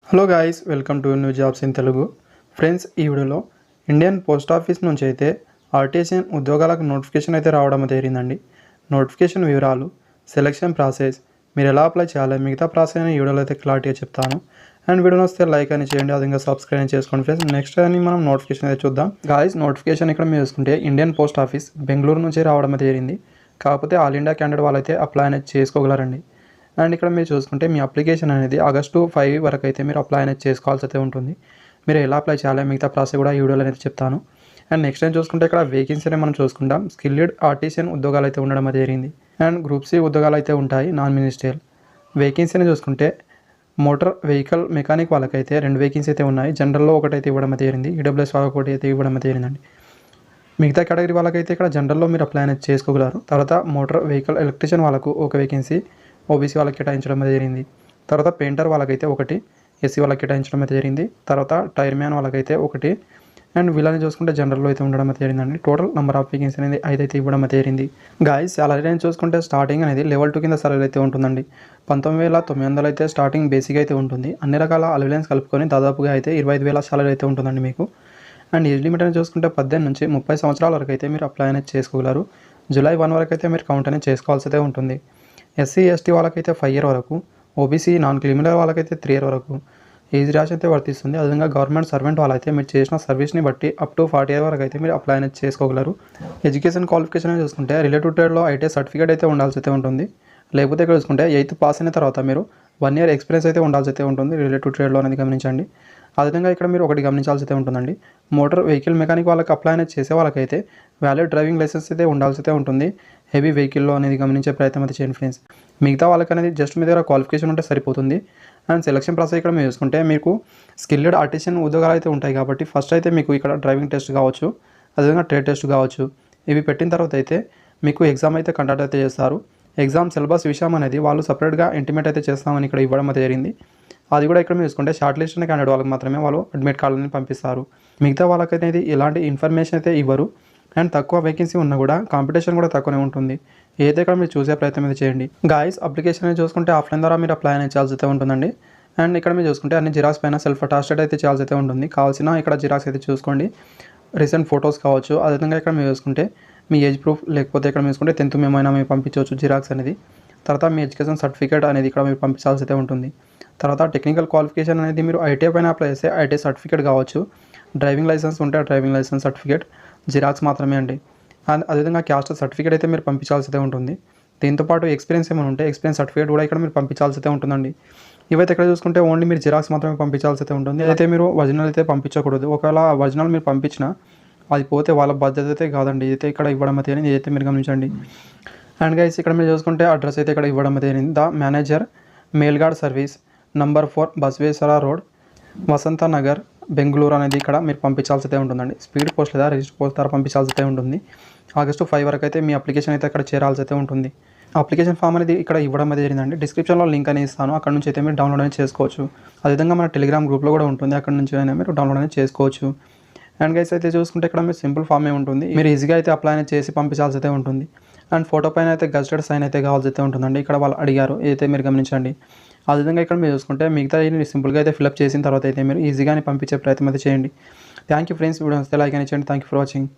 Hello guys, welcome to new jobs in Telugu. Friends, ఈ వీడియోలో Indian post office నుంచి అయితే ఆర్టీసీఎన్ ఉద్యోగాలకు నోటిఫికేషన్ అయితే రావడం జరిగిందండి. నోటిఫికేషన్ వివరాలు, సెలక్షన్ ప్రాసెస్, మీరు ఎలా అప్లై చేయాలి, మిగతా ప్రాసెస్ అని ఈ వీడియోలో అయితే క్లారిటీగా చెప్తాను. అండ్ వీడియోని వస్తే లైక్ అని చేయండి, అది ఇంకా సబ్స్క్రైబ్ చేసుకోండి ఫ్రెండ్స్. నెక్స్ట్ అని మనం నోటిఫికేషన్ అయితే చూద్దాం. గాయ్స్, నోటిఫికేషన్ ఇక్కడ మీరు చూసుకుంటే ఇండియన్ పోస్ట్ ఆఫీస్ బెంగళూరు నుంచి రావడం అయితే జరిగింది. కాకపోతే ఆల్ ఇండియా క్యాండిడేట్ వాళ్ళైతే అప్లై అనేది చేసుకోగలరండి. అండ్ ఇక్కడ మీరు చూసుకుంటే మీ అప్లికేషన్ అనేది ఆగస్టు 5 వరకు అయితే మీరు అప్లై అనేది చేసుకోవాల్సి అయితే ఉంటుంది. మీరు ఎలా అప్లై చేయాలి, మిగతా ప్రాసెస్ కూడా ఈ వీడియోలో అయితే చెప్తాను. అండ్ నెక్స్ట్ టైం చూసుకుంటే ఇక్కడ వేకెన్సీని మనం చూసుకుంటాం. స్కిల్డ్ ఆర్టిసియన్ ఉద్యోగాలు అయితే ఉండడం అయితే జరిగింది. అండ్ గ్రూప్ సి ఉద్యోగాలు అయితే ఉంటాయి, నాన్ మినిస్ట్రియల్. వేకెన్సీని చూసుకుంటే మోటార్ వెహికల్ మెకానిక్ వాళ్ళకైతే 2 వేకెన్సీ అయితే ఉన్నాయి. జనరల్లో ఒకటైతే ఇవ్వడం అయితే జరిగింది, ఈడబ్ల్యూఎస్ వాళ్ళకి ఒకటి అయితే ఇవ్వడం అయితే జరిగిందండి. మిగతా కేటగిరీ వాళ్ళకైతే ఇక్కడ జనరల్లో మీరు అప్లై అనేది చేసుకోగలరు. తర్వాత మోటార్ వెహికల్ ఎలక్ట్రీషియన్ వాళ్ళకు ఒక వేకెన్సీ ఓబీసీ వాళ్ళకి కేటాయించడం అయితే జరిగింది. తర్వాత పెయింటర్ వాళ్ళకైతే ఒకటి, ఎస్సీ వాళ్ళకి కేటాయించడం అయితే జరిగింది. తర్వాత టైర్ మ్యాన్ వాళ్ళకైతే ఒకటి. అండ్ వీళ్ళని చూసుకుంటే జనరల్లో అయితే ఉండడం అయితే జరిగిందండి. టోటల్ నెంబర్ ఆఫ్ వేకెన్సీ అనేది 5 అయితే ఇవ్వడం అయితే జరిగింది. గాయ్స్, సాలరీ రేంజ్ చూసుకుంటే స్టార్టింగ్ అనేది లెవెల్ 2 కింద సాలరీ అయితే ఉంటుందండి. 19,900 అయితే స్టార్టింగ్ బేసిక్ అయితే ఉంటుంది. అన్ని రకాల అలవెన్స్ కలుపుకొని దాదాపుగా అయితే 25,000 సాలరీ అయితే ఉంటుందండి మీకు. అండ్ ఏజ్ లిమిట్ అనేది చూసుకుంటే 18 నుంచి 30 సంవత్సరాల వరకు అయితే మీరు అప్లై అనేది చేసుకోగలరు. జూలై 1 వరకు అయితే మీరు కౌంట్ అనేది చేసుకోవాల్సి అయితే ఉంటుంది. ఎస్సీ ఎస్టీ వాళ్ళకైతే 5 ఇయర్ వరకు, ఓబీసీ నాన్ క్రిమినల్ వాళ్ళకైతే 3 ఇయర్ వరకు ఏజ్ ర్యాష్ అయితే వర్తిస్తుంది. అదేవిధంగా గవర్నమెంట్ సర్వెంట్ వాళ్ళైతే మీరు చేసిన సర్వీస్ని బట్టి అప్ టు 40 ఇయర్ వరకు అయితే మీరు అప్లై అనేది చేసుకోగలరు. ఎడ్యుకేషన్ క్వాలిఫికేషన్ అని చూసుకుంటే రిలేటివ్ ట్రేడ్లో ఐటీ సర్టిఫికేట్ అయితే ఉండాల్సి అయితే ఉంటుంది. లేకపోతే ఇక్కడ చూసుకుంటే 8th పాస్ అయిన తర్వాత మీరు 1 ఇయర్ ఎక్స్పీరియన్స్ అయితే ఉండాల్సి అయితే ఉంటుంది రిలేటివ్ ట్రేడ్లో అనేది గమనించండి. అదేవిధంగా ఇక్కడ మీరు ఒకటి గమనించాల్సి అయితే ఉంటుందండి. మోటార్ వెహికల్ మెకానిక్ వాళ్ళకి అప్లై అనేది చేసే వాళ్ళకైతే వ్యాలిడ్ డ్రైవింగ్ లైసెన్స్ అయితే ఉండాల్సి అయితే ఉంటుంది హెవీ వెహికల్లో అనేది గమనించే ప్రయత్నం అయితే చేయండి ఫ్రెండ్స్. మిగతా వాళ్ళకి అనేది జస్ట్ మీ దగ్గర క్వాలిఫికేషన్ ఉంటే సరిపోతుంది. అండ్ సెలక్షన్ ప్రాసెస్ ఇక్కడ మీరు చూసుకుంటే మీకు స్కిల్డ్ ఆర్టిసియన్ ఉద్యోగాలు అయితే ఉంటాయి కాబట్టి ఫస్ట్ అయితే మీకు ఇక్కడ డ్రైవింగ్ టెస్ట్ కావచ్చు, అదేవిధంగా ట్రేడ్ టెస్ట్ కావచ్చు. ఇవి పెట్టిన తర్వాత అయితే మీకు ఎగ్జామ్ అయితే కండక్ట్ అయితే చేస్తారు. ఎగ్జామ్ సిలబస్ విషయం అనేది వాళ్ళు సపరేట్గా ఇంటిమేట్ అయితే చేస్తామని ఇక్కడ ఇవ్వడం అయితే జరిగింది. అది కూడా ఇక్కడ మీరు చూసుకుంటే షార్ట్ లిస్ట్ అనే క్యాండిడేట్ వాళ్ళకి మాత్రమే వాళ్ళు అడ్మిట్ కార్డులని పంపిస్తారు. మిగతా వాళ్ళకైతే ఇది ఎలాంటి ఇన్ఫర్మేషన్ అయితే ఇవ్వరు. అండ్ తక్కువ వేకెన్సీ ఉన్నా కూడా కాంపిటీషన్ కూడా తక్కువనే ఉంటుంది. ఏదైతే ఇక్కడ మీరు చూసే ప్రయత్నం అయితే చేయండి. గాయ్స్, అప్లికేషన్ అనేది చూసుకుంటే ఆఫ్లైన్ ద్వారా మీరు అప్లై అనేది చేయాల్సి అయితే ఉంటుందండి. అండ్ ఇక్కడ మీరు చూసుకుంటే అన్ని జిరాక్స్ పైన సెల్ఫ్ అటాస్టెడ్ అయితే చేయాల్సి అయితే ఉంటుంది. కావాల్సిన ఇక్కడ జిరాక్స్ అయితే చూసుకోండి, రీసెంట్ ఫొటోస్ కావచ్చు. అదేవిధంగా ఇక్కడ మీరు చూసుకుంటే మీ ఏజ్ ప్రూఫ్, లేకపోతే ఇక్కడ మీరు చూసుకుంటే 10th మేము అయినా మీరు పంపించవచ్చు జిరాక్స్ అనేది. తర్వాత మీ ఎడ్యుకేషన్ సర్టిఫికేట్ అనేది ఇక్కడ మీరు పంపించాల్సి అయితే ఉంటుంది. తర్వాత టెక్నికల్ క్వాలిఫికేషన్ అనేది మీరు ఐటీఐ పైన అప్లై చేస్తే ఐటీఐ సర్టిఫికేట్ కావచ్చు. డ్రైవింగ్ లైసెన్స్ ఉంటే డ్రైవింగ్ లైసెన్స్ సర్టిఫికేట్ జిరాక్స్ మాత్రమే అండి. అండ్ అదేవిధంగా క్యాస్ట్ సర్టిఫికేట్ అయితే మీరు పంపించాల్సి అయితే ఉంటుంది. దీంతోపాటు ఎక్స్పీరియన్స్ ఏమైనా ఉంటే ఎక్స్పీరియన్స్ సర్టిఫికేట్ కూడా ఇక్కడ మీరు పంపించాల్సి అయితే ఉంటుందండి. ఇవైతే ఇక్కడ చూసుకుంటే ఓన్లీ మీరు జిరాక్స్ మాత్రమే పంపించాల్సి అయితే ఉంటుంది. అయితే మీరు ఒరిజినల్ అయితే పంపించకూడదు. ఒకవేళ ఒరిజినల్ మీరు పంపించినా అది పోతే వాళ్ళ బాధ్యత అయితే కాదండి. అయితే ఇక్కడ ఇవ్వడం అయితే ఇదైతే మీరు గమనించండి. అండ్ గైస్, ఇక్కడ మీరు చూసుకుంటే అడ్రస్ అయితే ఇక్కడ ఇవ్వడం అయితే ద మేనేజర్ మేల్గాడ్ service number 4 Basaveshwara road, Vasanth Nagar, Bengaluru అనేది ఇక్కడ మీరు పంపించాల్సి అయితే ఉంటుందండి. స్పీడ్ పోస్ట్ లేదా రిజిస్టర్ పోస్ట్ ద్వారా పంపించాల్సి అయితే ఉంటుంది. ఆగస్టు 5 వరకు అయితే మీ అప్లికేషన్ అయితే ఇక్కడ చేరాల్సి అయితే ఉంటుంది. అప్లికేషన్ ఫామ్ అనేది ఇక్కడ ఇవ్వడం అనేది జరిగిందండి. డిస్క్రిప్షన్లో లింక్ అనేది ఇస్తాను, అక్కడ నుంచి అయితే మీరు డౌన్లోడ్ అనేది చేసుకోవచ్చు. అదేవిధంగా మన టెలిగ్రామ్ గ్రూప్లో కూడా ఉంటుంది, అక్కడ నుంచి అయినా మీరు డౌన్లోడ్ అనేది చేసుకోవచ్చు. అండ్ గైస్, అయితే చూసుకుంటే ఇక్కడ మీరు సింపుల్ ఫామ్ ఉంటుంది, మీరు ఈజీగా అయితే అప్లై అనేది చేసి పంపించాల్సి అయితే ఉంటుంది. అండ్ ఫోటో పైన అయితే గజెటెడ్ సైన్ అయితే కావాల్సి అయితే ఉంటుందండి. ఇక్కడ వాళ్ళు అడిగారు, అయితే మీరు గమనించండి. అదేవిధంగా ఇక్కడ మీరు చూసుకుంటే మిగతా సింపుల్గా అయితే ఫిల్అప్ చేసిన తర్వాత అయితే మీరు ఈజీగానే పంపించే ప్రయత్నం అయితే చేయండి. థ్యాంక్ యూ ఫ్రెండ్స్, వీడియో వస్తే లైక్ అని చేయండి. Thank you for watching.